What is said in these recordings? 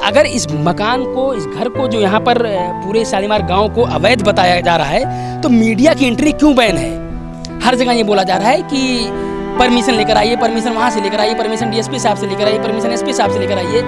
अगर इस मकान को, इस घर को, जो यहाँ पर पूरे शालीमार गांव को अवैध बताया जा रहा है, तो मीडिया की एंट्री क्यों बैन है? हर जगह ये बोला जा रहा है कि परमिशन लेकर आइए, परमिशन वहाँ से लेकर आइए, परमिशन डीएसपी साहब से लेकर आइए, परमिशन एसपी साहब से लेकर आइए।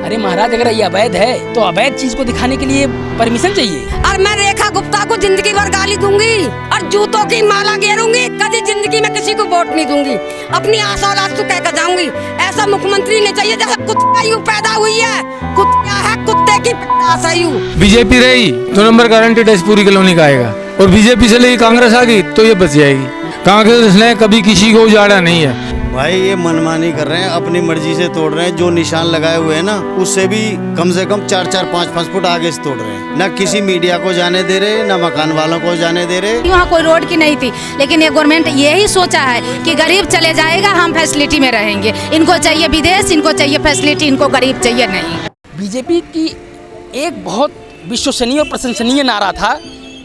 अरे महाराज, अगर ये अवैध है तो अवैध चीज को दिखाने के लिए परमिशन चाहिए। और मैं रेखा गुप्ता को जिंदगी भर गाली दूंगी और जूतों की माला घेरूंगी, कभी जिंदगी में किसी को वोट नहीं दूंगी, अपनी आशा औलाद को कहकर जाऊंगी। ऐसा मुख्यमंत्री नहीं चाहिए जैसा कुत्ता यूं पैदा हुई है, कुत्ता है, कुत्ते की पैदाश है यूं। बीजेपी रही 2 नंबर गारंटेड है, पूरी कॉलोनी का आएगा। और बीजेपी से लेकर कांग्रेस आ गई तो ये बच जाएगी। कांग्रेस ने कभी किसी को उजाड़ा नहीं है। भाई ये मनमानी कर रहे हैं, अपनी मर्जी से तोड़ रहे हैं। जो निशान लगाए हुए हैं ना, उससे भी कम से कम 4-4, 5-5 फुट आगे से तोड़ रहे हैं। ना किसी मीडिया को जाने दे रहे, ना मकान वालों को जाने दे रहे। वहाँ कोई रोड की नहीं थी, लेकिन ये गवर्नमेंट यही सोचा है कि गरीब चले जाएगा, हम फैसिलिटी में रहेंगे। इनको चाहिए विदेश, इनको चाहिए फैसिलिटी, इनको गरीब चाहिए नहीं। बीजेपी की एक बहुत विश्वसनीय और प्रशंसनीय नारा था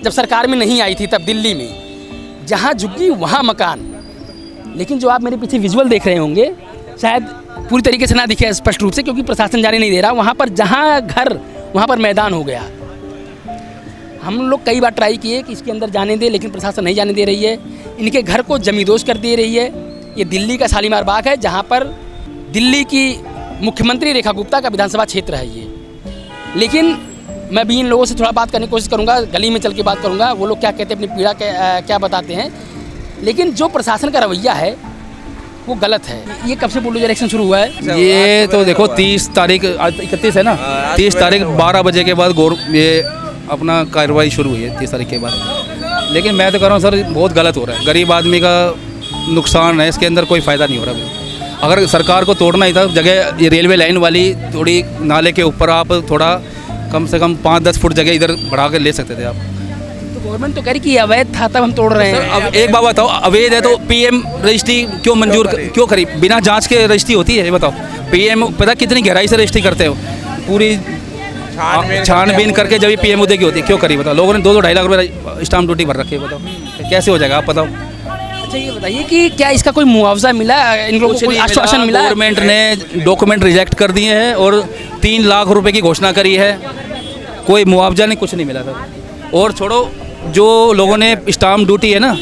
जब सरकार में नहीं आई थी, तब दिल्ली में, जहाँ झुग्गी वहाँ मकान। लेकिन जो आप मेरे पीछे विजुअल देख रहे होंगे, शायद पूरी तरीके से ना दिखे स्पष्ट रूप से, क्योंकि प्रशासन जाने नहीं दे रहा। वहाँ पर जहाँ घर, वहाँ पर मैदान हो गया। हम लोग कई बार ट्राई किए कि इसके अंदर जाने दे, लेकिन प्रशासन नहीं जाने दे रही है। इनके घर को जमींदोज कर दे रही है। ये दिल्ली का शालीमार बाग है, जहाँ पर दिल्ली की मुख्यमंत्री रेखा गुप्ता का विधानसभा क्षेत्र है ये। लेकिन मैं भी इन लोगों से थोड़ा बात करने की कोशिश करूँगा, गली में चल के बात करूँगा, वो लोग क्या कहते हैं, अपनी पीड़ा क्या बताते हैं। लेकिन जो प्रशासन का रवैया है वो गलत है। ये कब से बुलडोजर एक्शन शुरू हुआ है? ये तो देखो 30 तारीख, आज 31 है ना, 30 तारीख 12 बजे के बाद ये अपना कार्रवाई शुरू हुई है 30 तारीख के बाद। लेकिन मैं तो कह रहा हूँ सर, बहुत गलत हो रहा है। गरीब आदमी का नुकसान है, इसके अंदर कोई फ़ायदा नहीं हो रहा। अगर सरकार को तोड़ना ही था, जगह ये रेलवे लाइन वाली थोड़ी नाले के ऊपर आप थोड़ा कम से कम 5-10 फुट जगह इधर बढ़ा कर ले सकते थे आप। गवर्नमेंट तो कह रही कि अवैध था, तब हम तोड़ रहे हैं। अब एक बात बताओ, अवैध है तो पीएम रजिस्ट्री क्यों मंजूर क्यों करी? बिना जांच के रजिस्ट्री होती है? ये बताओ। पीएम पता कितनी गहराई से रजिस्ट्री करते हो, पूरी छानबीन करके जब पीएम उदय की होती है, क्यों करी? बताओ। लोगों ने 2-2 2.5 लाख रुपये स्टाम्प ड्यूटी भर रखी है, बताओ कैसे हो जाएगा? आप बताओ। अच्छा ये बताइए कि क्या इसका कोई मुआवजा मिला, इन लोगों को कोई आश्वासन मिला? गवर्नमेंट ने डॉक्यूमेंट रिजेक्ट कर दिए हैं और 3 लाख रुपए की घोषणा करी है। कोई मुआवजा नहीं, कुछ नहीं मिला था। और छोड़ो, जो लोगों ने स्टाम्प ड्यूटी है ना,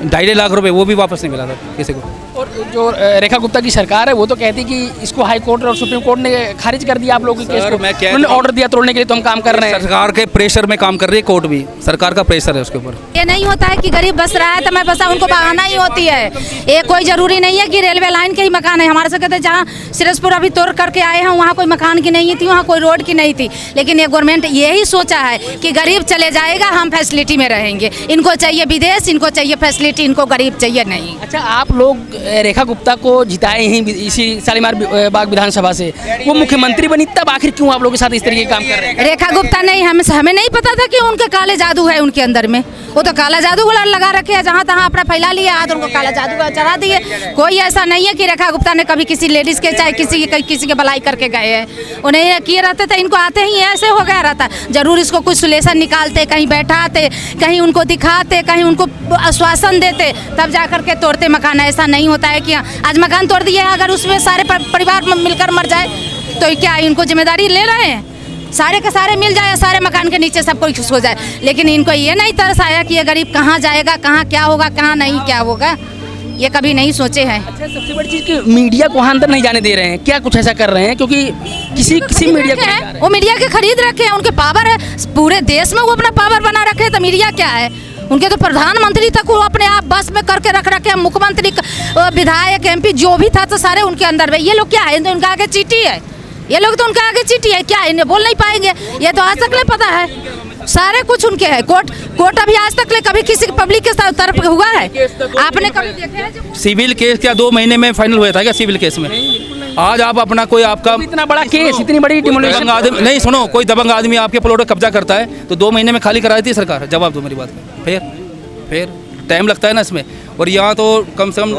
2.5 लाख रुपए, वो भी वापस नहीं मिला था किसी को। और जो रेखा गुप्ता की सरकार है वो तो कहती कि इसको हाई कोर्ट और सुप्रीम कोर्ट ने खारिज कर दिया आप लोगों के केस को। उन्होंने ऑर्डर दिया तोड़ने के लिए, तो हम काम कर रहे हैं। सरकार के प्रेशर में काम कर रही है कोर्ट भी, सरकार का प्रेशर है उसके ऊपर। ये नहीं होता है कि गरीब बस रहा है तो मैं बसा, उनको बहाना ही होती है। ये कोई जरूरी नहीं है कि रेलवे लाइन के ही मकान है। हमारे से कहते जहाँ सिरसपुर अभी तोड़ करके आए हैं, वहाँ कोई मकान की नहीं थी, वहाँ कोई रोड की नहीं थी। लेकिन ये गवर्नमेंट यही सोचा है कि गरीब चले जाएगा, हम फैसिलिटी में रहेंगे। इनको चाहिए विदेश, इनको चाहिए फैसिलिटी, इनको गरीब चाहिए नहीं। अच्छा, आप लोग रेखा गुप्ता को जिताए ही इसी शालीमार बाग विधानसभा से, वो मुख्यमंत्री बनी, तब आखिर क्यों आप लोगों के साथ इस तरीके के काम कर रहे हैं? रेखा गुप्ता नहीं, हमें नहीं पता था कि उनके काले जादू है उनके अंदर में। वो तो काला जादू लगा रखे है, जहाँ तहाँ अपना फैला लिया हाथ, उनको काला जादू चढ़ा दिए। कोई ऐसा नहीं है कि रेखा गुप्ता ने कभी किसी लेडीज के, चाहे किसी के भलाई करके गए हैं। उन्हें किए रहते थे, इनको आते ही ऐसे हो गया रहता। जरूर इसको कुछ सुलेशन निकालते, कहीं बैठाते, कहीं उनको दिखाते, कहीं उनको आश्वासन देते, तब जा करके तोड़ते मकान। ऐसा नहीं होता है कि आज मकान तोड़ दिए, अगर उसमें सारे परिवार मिलकर मर जाए तो क्या इनको जिम्मेदारी ले रहे हैं? सारे के सारे मिल जाए, सारे मकान के नीचे सब कोई खुश हो जाए। लेकिन इनको ये नहीं तरस आया कि ये गरीब कहाँ जाएगा, कहाँ क्या होगा, कहाँ नहीं क्या होगा, ये कभी नहीं सोचे हैं। अच्छा, सबसे बड़ी चीज़ कि मीडिया को वहाँ अंदर नहीं जाने दे रहे हैं। क्या कुछ ऐसा कर रहे हैं? क्योंकि किसी मीडिया को, वो मीडिया के खरीद रखे हैं, उनके पावर है पूरे देश में, वो अपना पावर बना रखे हैं। तो मीडिया क्या है? उनके तो प्रधानमंत्री तक वो अपने आप बस में करके रख रखे, मुख्यमंत्री, विधायक, MP जो भी था तो सारे उनके अंदर में। ये लोग क्या है? उनका आगे चीटी है, ये लोग तो उनके आगे चीटी है। क्या इन्हें बोल नहीं पाएंगे? ये तो आज तक ले पता है, सारे कुछ उनके है। कोर्ट अभी आज तक ले कभी किसी पब्लिक के तरफ हुआ है? आपने कभी देखे हैं? सिविल केस क्या 2 महीने में फाइनल हुआ था क्या सिविल केस में? आज आप अपना कोई आपका इतना बड़ा केस, इतनी बड़ी डिमोलिशन आदमी नहीं, सुनो, कोई दबंग आदमी आपके प्लॉट पर कब्जा करता है तो 2 महीने में खाली करा देती है सरकार। जवाब दो मेरी बात का। फिर टाइम लगता है ना इसमें। और यहाँ तो कम से कम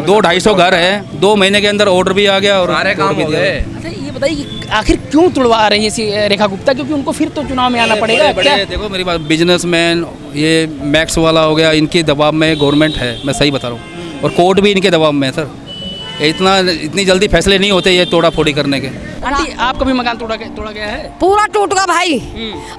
200-250 घर है, 2 महीने के अंदर ऑर्डर भी आ गया और काम भी दिया। अच्छा ये बताइए आखिर क्यों तुड़वा रही है रेखा गुप्ता? क्योंकि उनको फिर तो चुनाव में आना पड़ेगा। क्या देखो मेरी बात, बिजनेसमैन, ये मैक्स वाला हो गया, इनके दबाव में गवर्नमेंट है, मैं सही बता रहा हूँ। और कोर्ट भी इनके दबाव में है सर। इतनी जल्दी फैसले नहीं होते ये तोड़ा फोड़ी करने के। आंटी आपका भी मकान तोड़ा गया है? पूरा टूट गया भाई।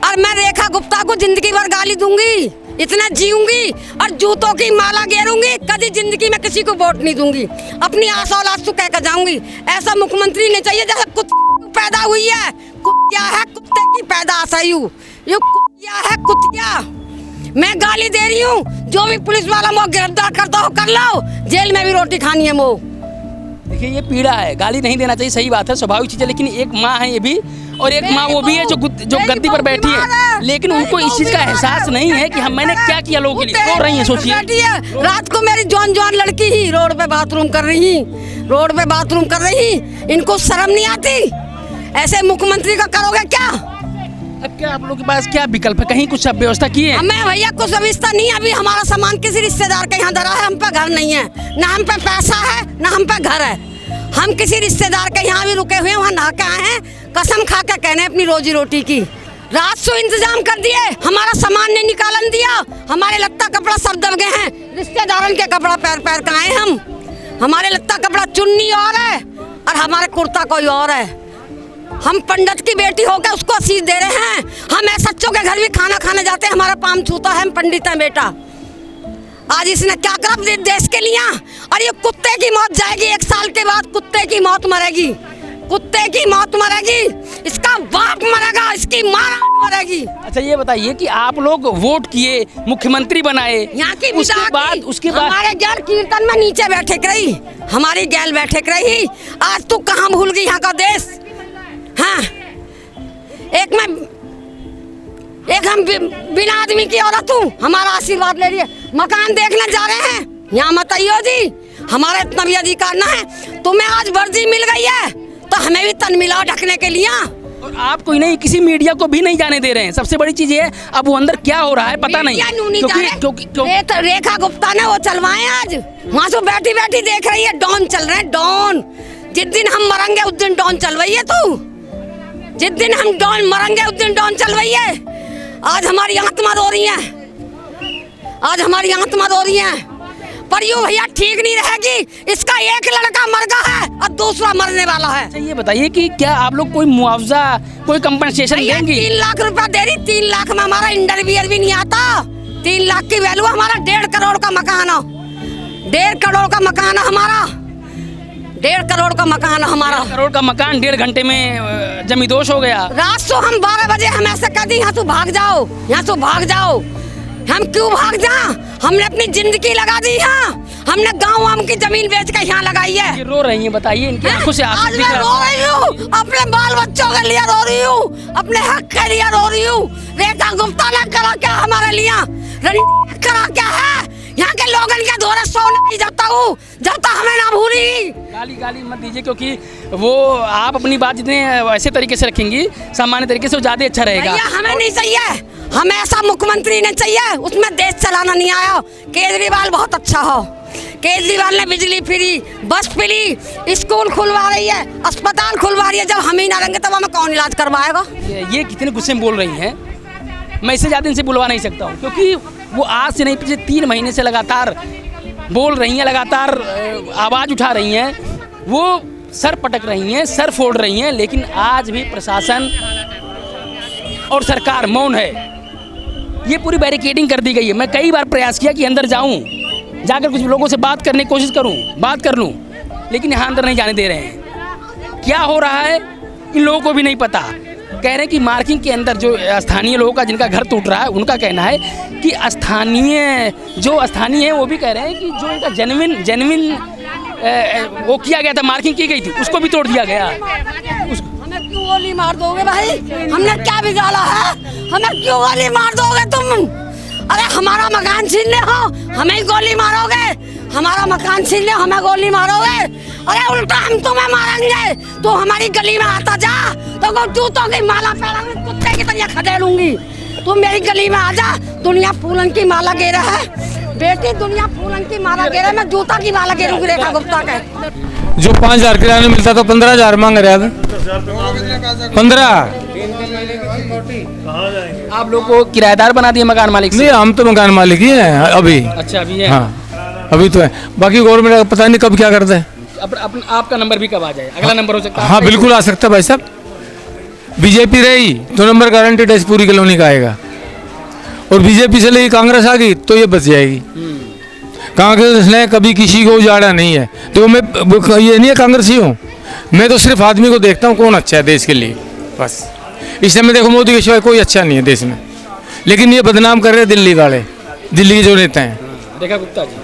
और मैं रेखा गुप्ता को जिंदगी भर गाली दूंगी, इतना जीऊंगी और जूतों की माला घेरूंगी, कभी जिंदगी में किसी को वोट नहीं दूंगी। अपनी आशा औलाद को कहकर जाऊंगी, ऐसा मुख्यमंत्री नहीं चाहिए जैसे कुत्ते पैदा हुई है। कुत्तिया है, कुत्ते की पैदाश है, ये कुत्तिया है, कुत्तिया। मैं गाली दे रही हूँ, जो भी पुलिस वाला मुझे गिरफ्तार करता हो कर लो, जेल में भी रोटी खानी है मो। देखिए ये पीड़ा है, गाली नहीं देना चाहिए, सही बात है, स्वाभाविक चीज़ है, लेकिन एक माँ है ये भी, और एक माँ वो भी है जो गद्दी पर बैठी है, लेकिन उनको इस चीज़ का एहसास नहीं है कि मैंने क्या किया लोगों के लिए। रो रही है, सोचिए। रात को मेरी जवान लड़की ही रोड पे बाथरूम कर रही, इनको शर्म नहीं आती? ऐसे मुख्यमंत्री का करोगे क्या? अब क्या आप लोगों के पास क्या विकल्प है? कहीं कुछ व्यवस्था की है? हमें भैया कुछ व्यवस्था नहीं है। अभी हमारा सामान किसी रिश्तेदार के यहाँ धरा है, हम पे घर नहीं है, ना हम पे पैसा है ना हम पे घर है। हम किसी रिश्तेदार के यहाँ भी रुके हुए हैं, वहाँ नहा के आए हैं, कसम खा के कहने अपनी रोजी रोटी की। रात से इंतजाम कर दिए, हमारा सामान ने निकालन दिया, हमारे लत्ता कपड़ा सब दब गए हैं। रिश्तेदारों के कपड़ा पैर का आए हम, हमारे लत्ता कपड़ा चुन्नी और है और हमारे कुर्ता कोई और है। हम पंडित की बेटी होकर उसको आशीष दे रहे हैं। हम सच्चों के घर भी खाना खाने जाते हैं, हमारा पाम छूता है, हम पंडित हैं बेटा। आज इसने क्या करा देश के लिए? और ये कुत्ते की मौत जाएगी, 1 साल के बाद कुत्ते की मौत मरेगी, कुत्ते की मौत मरेगी, इसका बाप मरेगा, इसकी माँ मरेगी। अच्छा ये बताइए कि आप लोग वोट किए, मुख्यमंत्री बनाए, यहाँ की उसके बाद हमारे गैर कीर्तन में नीचे बैठे रही, हमारी गैल बैठे रही। आज तू कहाँ भूल गई यहाँ का देश? हाँ, एक हम बिना आदमी की औरत हूँ, हमारा आशीर्वाद ले रही है। मकान देखने जा रहे हैं, यहाँ मत आइयो जी, हमारा इतना भी अधिकार ना है। तुम्हें आज वर्दी मिल गई है तो हमें भी तन मिलाओ ढकने के लिए। और आप कोई नहीं, किसी मीडिया को भी नहीं जाने दे रहे हैं। सबसे बड़ी चीज ये है, अब वो अंदर क्या हो रहा है पता नहीं, क्योंकि रेखा गुप्ता ने वो चलवाए, आज वहाँ से बैठी बैठी देख रही है, डॉन चल रहे हैं, डॉन। जिस दिन हम मरेंगे उस दिन डॉन चलवाई है तू, जिस दिन हम डॉन मरेंगे उस दिन डॉन चलवाई है। आज हमारी आत्मा रो रही है, आज हमारी आत्मा रो रही है, पर यूँ भैया ठीक नहीं रहेगी। इसका एक लड़का मर गया है और दूसरा मरने वाला है। अच्छा ये बताइए कि क्या आप लोग कोई मुआवजा, कोई कंपनसेशन देंगे? 3 लाख रुपया दे रही, 3 लाख में हमारा इंटरवियर भी नहीं आता। 3 लाख की वैल्यू, हमारा 1.5 करोड़ का मकान है, 1.5 करोड़ का मकान है हमारा, 1.5 करोड़ का मकान है हमारा। 1.5 करोड़ का मकान 1.5 घंटे में जमींदोज हो गया। रात को हम 12 बजे हम ऐसे कर दी, यहाँ से भाग जाओ, यहाँ से भाग जाओ। हम क्यों भाग जाए? हमने अपनी जिंदगी लगा दी है, हमने गाँव आम की जमीन बेच कर यहाँ लगाई है। ये रो रही हैं, बताइए इनकी आंखों से आज मैं रो रही हूँ, अपने बाल बच्चों के लिए रो रही हूँ, अपने हक के लिए रो रही हूँ। रेखा गुप्ता ने करा क्या हमारे लिए? करा क्या है? यहाँ के लोगों के दौरे सोना नहीं जाता हूँ जब तक हमें ना भूली। गाली मत दीजिए, क्योंकि वो आप अपनी बात जितने ऐसे तरीके से रखेंगी, सामान्य तरीके से, वो ज़्यादा अच्छा रहेगा। हमें नहीं चाहिए, हमें ऐसा मुख्यमंत्री नहीं चाहिए, उसमें देश चलाना नहीं आया। केजरीवाल बहुत अच्छा हो, केजरीवाल ने बिजली फ्री, बस फ्री, स्कूल खुलवा रही है, अस्पताल खुलवा रही है। जब हम ही ना रहेंगे तब हमें कौन इलाज करवाएगा? ये कितने गुस्से में बोल रही हैं, मैं इससे ज़्यादा इनसे बुलवा नहीं सकता हूँ, क्योंकि वो आज से नहीं, पिछले 3 महीने से लगातार बोल रही हैं, लगातार आवाज़ उठा रही हैं, वो सर पटक रही हैं, सर फोड़ रही हैं, लेकिन आज भी प्रशासन और सरकार मौन है। ये पूरी बैरिकेडिंग कर दी गई है। मैं कई बार प्रयास किया कि अंदर जाऊं, जाकर कुछ लोगों से बात करने की कोशिश करूं, बात कर लूं, लेकिन यहाँ अंदर नहीं जाने दे रहे हैं। क्या हो रहा है इन लोगों को भी नहीं पता। कह रहे हैं कि मार्किंग के अंदर जो स्थानीय लोगों का, जिनका घर टूट रहा है, उनका कहना है कि स्थानीय हैं, वो भी कह रहे हैं कि जो उनका जेन्युइन वो किया गया था, मार्किंग की गई थी, उसको भी तोड़ दिया गया। हमें क्यों गोली मार दोगे भाई? हमने क्या बिगाड़ा है? हमें क्यों गोली मार दोगे तुम? अरे हमारा मकान छीन ले हो, हमें ही गोली मारोगे? हमारा मकान छीन ले, हमें गोली मारोगे? अरे उल्टा हम तुम्हें मारेंगे। तो हमारी गली में आता जा तो जूतों की माला पहनाऊंगी, कुत्ते की तरह खदेड़ूंगी। तुम मेरी गली में आ जा, दुनिया फूलन की माला घेरा है बेटी, दुनिया फूलन की माला घेरा है, मैं जूता की माला घेरूंगी रेखा गुप्ता के। जो 5,000 किराया मिलता था 15,000 मांग रहा था। 15 आप लोग को किराएदार बना दिए मकान मालिक से? नहीं, हम तो मकान मालिक ही हैं अभी। अच्छा अभी है? हाँ अभी तो है, बाकी गवर्नमेंट पता नहीं कब क्या करता है। आपका नंबर भी कब आ जाए? अगला नंबर हो सकता है हाँ आपका ही बिल्कुल आ सकता है भाई साहब। बीजेपी रही 2 नंबर गारंटेड है, इस पूरी कॉलोनी का आएगा। और बीजेपी से लेगी कांग्रेस आ गई तो ये बच जाएगी। कांग्रेस ने कभी किसी को उजाड़ा नहीं है। तो मैं ये नहीं है कांग्रेसी हूँ, मैं तो सिर्फ आदमी को देखता हूँ कौन अच्छा है देश के लिए, बस। इस समय देखो मोदी के सिवाय कोई अच्छा नहीं है देश में, लेकिन ये बदनाम कर रहे हैं दिल्ली वाले, दिल्ली के जो नेता हैं, रेखा गुप्ता जी।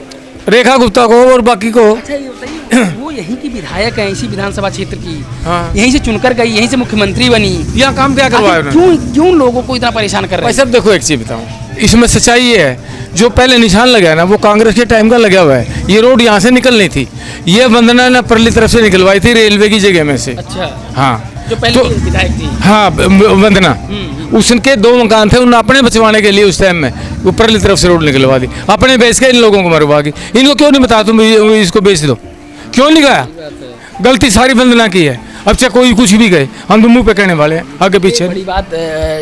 रेखा गुप्ता को और बाकी को। अच्छा ये बताइए, वो यहीं की विधायक है, इसी विधानसभा क्षेत्र की, हाँ। यहीं से चुनकर गई, यहीं से मुख्यमंत्री बनी। यहाँ काम क्या करवाया आखिर उन्होंने? क्यों लोगों को इतना परेशान कर रहे भाई हैं? साहब देखो एक चीज़ बताऊँ, इसमें सच्चाई ये है, जो पहले निशान लगा है ना वो कांग्रेस के टाइम का लगा हुआ है। ये रोड यहाँ से निकलनी थी, ये वंदना ने परली तरफ से निकलवाई थी रेलवे की जगह में से। अच्छा, हाँ जो पहले तो- विधायक थी। हाँ वंदना, उसके 2 मकान थे, उन्होंने अपने बचवाने के लिए उस टाइम में वो परली तरफ से रोड निकलवा दी, अपने बेच के इन लोगों को मरवा दी। इनको क्यों नहीं बता तुम इसको बेच दो, क्यों नहीं कहा? गलती सारी वंदना की है। अब चाहे कोई कुछ भी कहे, हम तो मुंह पे कहने वाले हैं, आगे पीछे। बड़ी बात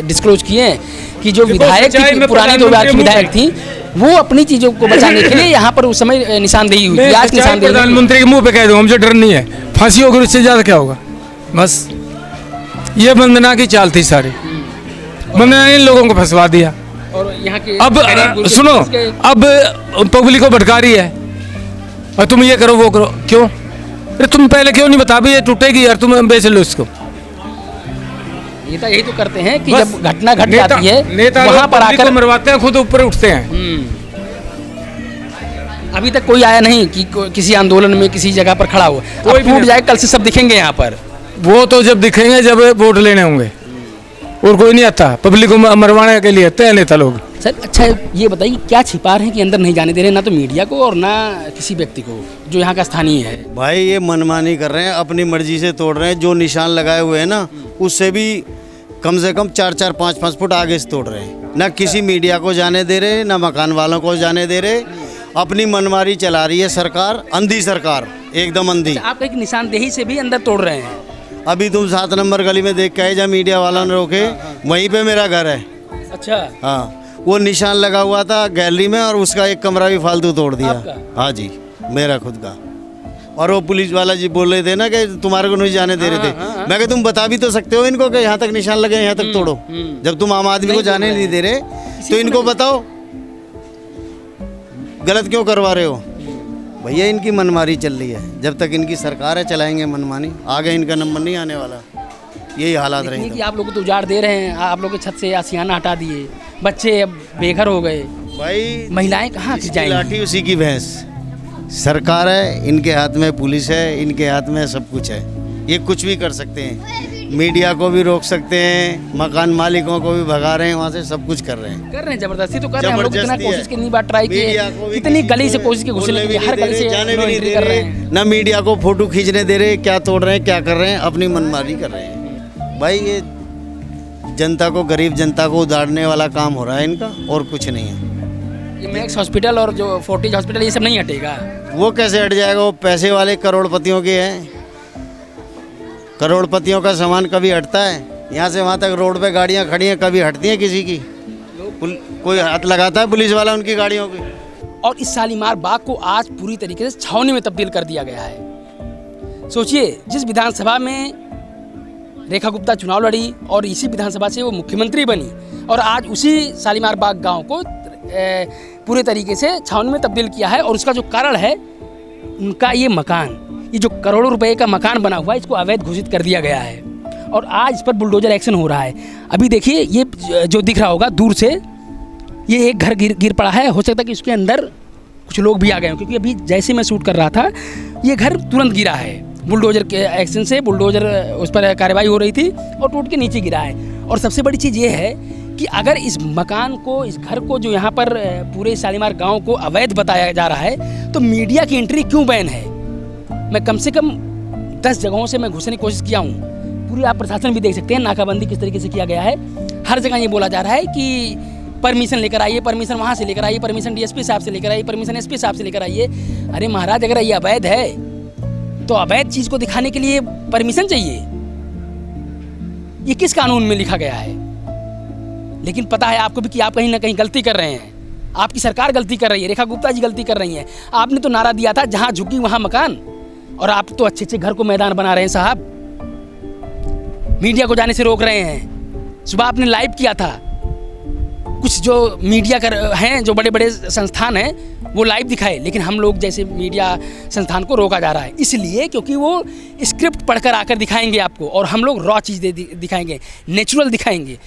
डिस्क्लोज किए कि जो देखो, विधायक सच्चाई थी, में पुरानी 2 प्रधानमंत्री विधायक थी, वो अपनी चीजों को बचाने के लिए यहाँ पर उस समय निशानदेही हुई थी। आज निशानदेही प्रधानमंत्री के मुंह पे कह दो, हमसे डर नहीं है, फांसी होगी, उससे ज्यादा क्या होगा? बस ये वंदना की चाल थी सारी, वंदना ने इन लोगों को फंसवा दिया। और यहाँ के अब गरीब गुरबा सुनो, के- अब पब्लिक को भटका रही है और तुम ये करो वो करो, क्यों? अरे तुम पहले क्यों नहीं बता भी ये टूटेगी यार, तुम बेच लो इसको। यही तो करते हैं कि बस जब घटना घट नेता- जाती है नेता वहाँ लोग पर पब्लिक को आकर मरवाते हैं, खुद ऊपर उठते हैं। अभी तक कोई आया नहीं कि किसी आंदोलन में किसी जगह पर खड़ा हो। कोई अब भी टूट नहीं। जाए, कल से सब दिखेंगे यहाँ पर। वो तो जब दिखेंगे जब वोट लेने होंगे, और कोई नहीं आता, पब्लिक को मरवाने के लिए आते हैं नेता लोग। सर अच्छा ये बताइए, क्या छिपा रहे हैं कि अंदर नहीं जाने दे रहे, ना तो मीडिया को और ना किसी व्यक्ति को जो यहाँ का स्थानीय है? भाई ये मनमानी कर रहे हैं, अपनी मर्जी से तोड़ रहे हैं। जो निशान लगाए हुए हैं ना, उससे भी कम से कम 4-4, 5-5 फुट आगे से तोड़ रहे हैं। ना किसी मीडिया को जाने दे रहे, ना मकान वालों को जाने दे रहे। अपनी मनमारी चला रही है सरकार, अंधी सरकार, एकदम अंधी। आप एक निशानदेही से भी अंदर तोड़ रहे हैं? अभी तुम 7 नंबर गली में देख के आए, जहाँ मीडिया वालों ने रोके, वहीं पे मेरा घर है। अच्छा, हाँ, वो निशान लगा हुआ था गैलरी में, और उसका एक कमरा भी फालतू तोड़ दिया। आपका? हाँ जी, मेरा खुद का। और वो पुलिस वाला जी बोल रहे थे ना कि तुम्हारे को नहीं जाने दे रहे थे। मैं कि तुम बता भी तो सकते हो इनको कि यहाँ तक निशान लगे, यहाँ तक तोड़ो। जब तुम आम आदमी को जाने नहीं दे रहे तो इनको बताओ गलत क्यों करवा रहे हो। भैया इनकी मनमारी चल रही है, जब तक इनकी सरकार है चलाएंगे मनमानी, आगे इनका नंबर नहीं आने वाला। यही हालात देखिए रहेंगे। कि आप लोगों को तो उजाड़ दे रहे हैं, आप लोगों के छत से आसियाना हटा दिए, बच्चे अब बेघर हो गए, भाई महिलाएं कहाँ जिसकी जाएंगी? लाठी उसी की भैंस। सरकार है, इनके हाथ में पुलिस है, इनके हाथ में सब कुछ है। ये कुछ भी कर सकते हैं, मीडिया को भी रोक सकते हैं, मकान मालिकों को भी भगा रहे हैं वहाँ से, सब कुछ कर रहे हैं। जबरदस्ती तो कर रहे हैं। हम लोग कितना जबरदस्ती है। कोशिश कितनी बार ट्राई मीडिया किए, को भी कितनी किसी गली से को कोशिश की घुसने बोलने की, भी हर नहीं गली दे से रहे, जाने भी नहीं एंट्री दे कर रहे रहे, हैं। ना मीडिया को फोटो खींचने दे रहे, क्या तोड़ रहे हैं क्या कर रहे हैं, अपनी मनमानी कर रहे हैं। भाई ये जनता को, गरीब जनता को उधारने वाला काम हो रहा है इनका, और कुछ नहीं है। ये मैक्स हॉस्पिटल और जो फोर्टिज हॉस्पिटल ये सब नहीं हटेगा। वो कैसे हट जाएगा? वो पैसे वाले करोड़पतियों के हैं। करोड़पतियों का सामान कभी हटता है? यहाँ से वहाँ तक रोड पे गाड़ियाँ खड़ी हैं, कभी हटती हैं किसी की? कोई हाथ लगाता है पुलिस वाला उनकी गाड़ियों की? और इस शालीमार बाग को आज पूरी तरीके से छावनी में तब्दील कर दिया गया है। सोचिए, जिस विधानसभा में रेखा गुप्ता चुनाव लड़ी और इसी विधानसभा से वो मुख्यमंत्री बनी, और आज उसी शालीमार बाग गांव को पूरे तरीके से छावनी में तब्दील किया है। और उसका जो कारण है, उनका ये मकान, ये जो करोड़ों रुपए का मकान बना हुआ है, इसको अवैध घोषित कर दिया गया है और आज इस पर बुलडोजर एक्शन हो रहा है। अभी देखिए, ये जो दिख रहा होगा दूर से, ये एक घर गिर पड़ा है। हो सकता है कि उसके अंदर कुछ लोग भी आ गए हों, क्योंकि अभी जैसे मैं शूट कर रहा था, ये घर तुरंत गिरा है। बुलडोजर के एक्शन से बुलडोजर उस पर कार्रवाई हो रही थी और टूट के नीचे गिरा है। और सबसे बड़ी चीज़ ये है कि अगर इस मकान को, इस घर को, जो यहाँ पर पूरे शालीमार गांव को अवैध बताया जा रहा है, तो मीडिया की एंट्री क्यों बैन है? मैं कम से कम 10 जगहों से मैं घुसने की कोशिश किया हूँ। पूरी आप प्रशासन भी देख सकते हैं, नाकाबंदी किस तरीके से किया गया है। हर जगह ये बोला जा रहा है कि परमिशन लेकर आइए, परमिशन वहाँ से लेकर आइए, परमिशन डीएसपी साहब से लेकर आइए, परमिशन एसपी साहब से लेकर आइए। अरे महाराज, अगर ये अवैध है तो अवैध चीज़ को दिखाने के लिए परमिशन चाहिए? ये किस कानून में लिखा गया है? लेकिन पता है आपको भी कि आप कहीं ना कहीं गलती कर रहे हैं। आपकी सरकार गलती कर रही है, रेखा गुप्ता जी गलती कर रही हैं। आपने तो नारा दिया था, जहाँ झुकी वहाँ मकान। और आप तो अच्छे अच्छे घर को मैदान बना रहे हैं साहब, मीडिया को जाने से रोक रहे हैं। सुबह आपने लाइव किया था, कुछ जो मीडिया कर हैं, जो बड़े बड़े संस्थान हैं वो लाइव दिखाए, लेकिन हम लोग जैसे मीडिया संस्थान को रोका जा रहा है, इसलिए क्योंकि वो स्क्रिप्ट पढ़कर आकर दिखाएंगे आपको, और हम लोग रॉ चीज़ दिखाएंगे, नेचुरल दिखाएंगे।